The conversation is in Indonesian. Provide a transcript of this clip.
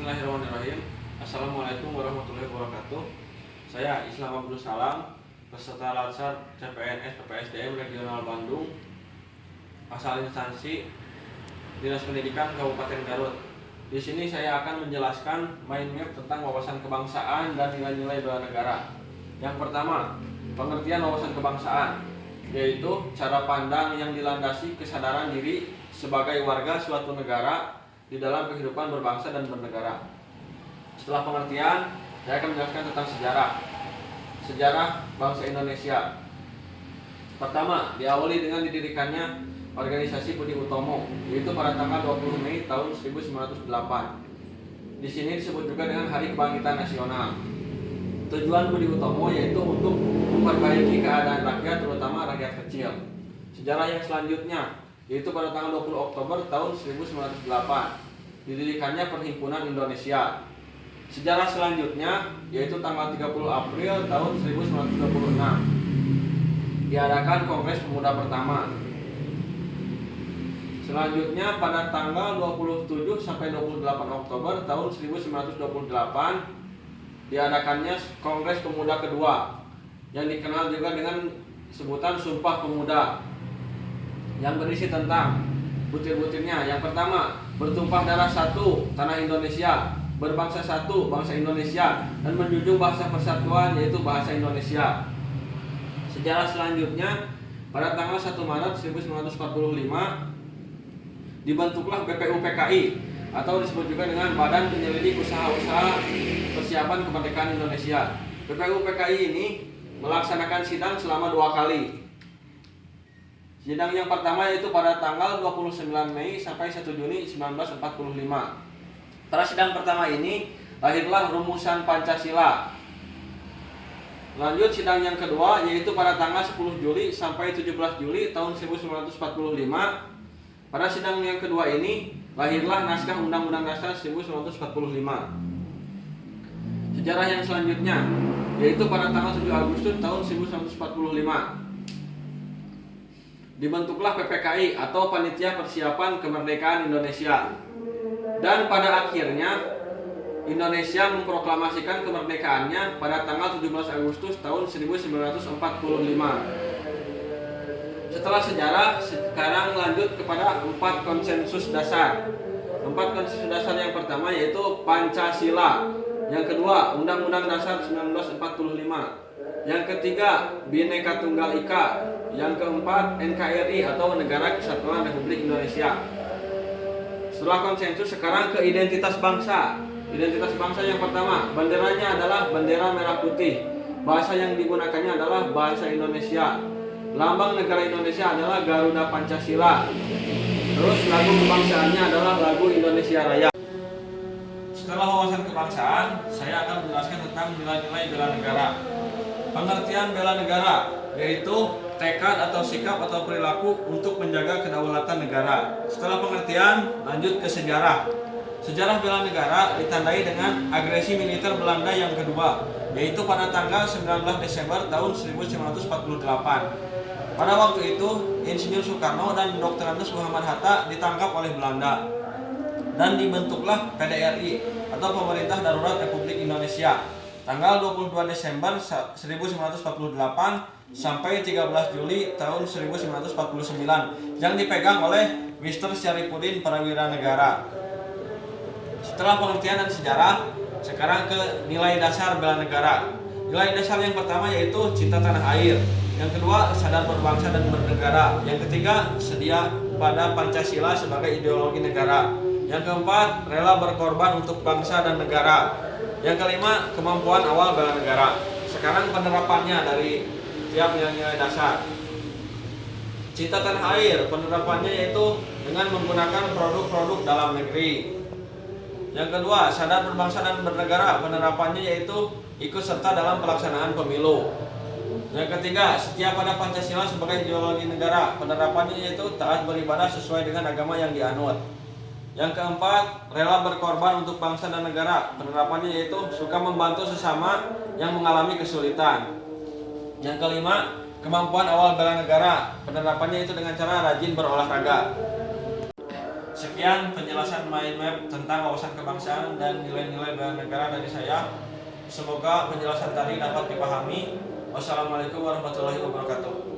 Bismillahirrahmanirrahim. Assalamualaikum warahmatullahi wabarakatuh. Saya Islam Abdul Salam, peserta Latsar CPNS PPSDM Regional Bandung, asal instansi Dinas Pendidikan Kabupaten Garut. Di sini saya akan menjelaskan mind map tentang wawasan kebangsaan dan nilai-nilai bela negara. Yang pertama, pengertian wawasan kebangsaan, yaitu cara pandang yang dilandasi kesadaran diri sebagai warga suatu negara di dalam kehidupan berbangsa dan bernegara. Setelah pengertian, saya akan menjelaskan tentang sejarah. Sejarah bangsa Indonesia. Pertama, diawali dengan didirikannya organisasi Budi Utomo, yaitu pada tanggal 20 Mei tahun 1908. Di sini disebut juga dengan Hari Kebangkitan Nasional. Tujuan Budi Utomo yaitu untuk memperbaiki keadaan rakyat, terutama rakyat kecil. Sejarah yang selanjutnya yaitu pada tanggal 20 Oktober tahun 1908 didirikannya Perhimpunan Indonesia. Sejarah selanjutnya yaitu tanggal 30 April tahun 1926 diadakan Kongres Pemuda pertama. Selanjutnya pada tanggal 27 sampai 28 Oktober tahun 1928 diadakannya Kongres Pemuda kedua yang dikenal juga dengan sebutan Sumpah Pemuda, yang berisi tentang butir-butirnya. Yang pertama, bertumpah darah satu, tanah Indonesia, berbangsa satu, bangsa Indonesia, dan menjunjung bahasa persatuan yaitu bahasa Indonesia. Sejarah selanjutnya, pada tanggal 1 Maret 1945 dibentuklah BPUPKI atau disebut juga dengan Badan Penyelidik Usaha-Usaha Persiapan Kemerdekaan Indonesia. BPUPKI ini melaksanakan sidang selama 2 kali. Sidang yang pertama yaitu pada tanggal 29 Mei sampai 1 Juni 1945. Pada sidang pertama ini lahirlah rumusan Pancasila. Lanjut sidang yang kedua yaitu pada tanggal 10 Juli sampai 17 Juli tahun 1945. Pada sidang yang kedua ini lahirlah naskah Undang-Undang Dasar 1945. Sejarah yang selanjutnya yaitu pada tanggal 7 Agustus tahun 1945 dibentuklah PPKI atau Panitia Persiapan Kemerdekaan Indonesia. Dan pada akhirnya Indonesia memproklamasikan kemerdekaannya pada tanggal 17 Agustus tahun 1945. Setelah sejarah, sekarang lanjut kepada 4 konsensus dasar. 4 konsensus dasar yang pertama yaitu Pancasila, yang kedua Undang-Undang Dasar 1945, yang ketiga Bhinneka Tunggal Ika, yang keempat NKRI atau Negara Kesatuan Republik Indonesia. Setelah konsensus, sekarang ke identitas bangsa. Identitas bangsa yang pertama, benderanya adalah bendera merah putih. Bahasa yang digunakannya adalah bahasa Indonesia. Lambang negara Indonesia adalah Garuda Pancasila. Terus lagu kebangsaannya adalah lagu Indonesia Raya. Setelah wawasan kebangsaan, saya akan menjelaskan tentang nilai-nilai bela negara. Pengertian bela negara yaitu tekad atau sikap atau perilaku untuk menjaga kedaulatan negara. Setelah pengertian, lanjut ke sejarah. Sejarah bela negara ditandai dengan agresi militer Belanda yang kedua, yaitu pada tanggal 19 Desember tahun 1948. Pada waktu itu, Insinyur Soekarno dan Dr. Andes Muhammad Hatta ditangkap oleh Belanda dan dibentuklah PDRI atau Pemerintah Darurat Republik Indonesia tanggal 22 Desember 1948 sampai 13 Juli tahun 1949 yang dipegang oleh Mr. Syarifuddin Prawira Negara. Setelah pengertian dan sejarah, sekarang ke nilai dasar bela negara. Nilai dasar yang pertama yaitu cinta tanah air, yang kedua sadar berbangsa dan bernegara, yang ketiga sedia pada Pancasila sebagai ideologi negara, yang keempat rela berkorban untuk bangsa dan negara, yang kelima kemampuan awal bela negara. Sekarang penerapannya dari tiap nilai dasar. Cinta tanah air, penerapannya yaitu dengan menggunakan produk-produk dalam negeri. Yang kedua, sadar berbangsa dan bernegara, penerapannya yaitu ikut serta dalam pelaksanaan pemilu. Yang ketiga, setia pada Pancasila sebagai ideologi negara, penerapannya yaitu taat beribadah sesuai dengan agama yang dianut. Yang keempat, rela berkorban untuk bangsa dan negara, penerapannya yaitu suka membantu sesama yang mengalami kesulitan. Yang kelima, kemampuan awal bela negara, penerapannya itu dengan cara rajin berolahraga. Sekian penjelasan mind map tentang wawasan kebangsaan dan nilai-nilai bela negara dari saya. Semoga penjelasan tadi dapat dipahami. Wassalamualaikum warahmatullahi wabarakatuh.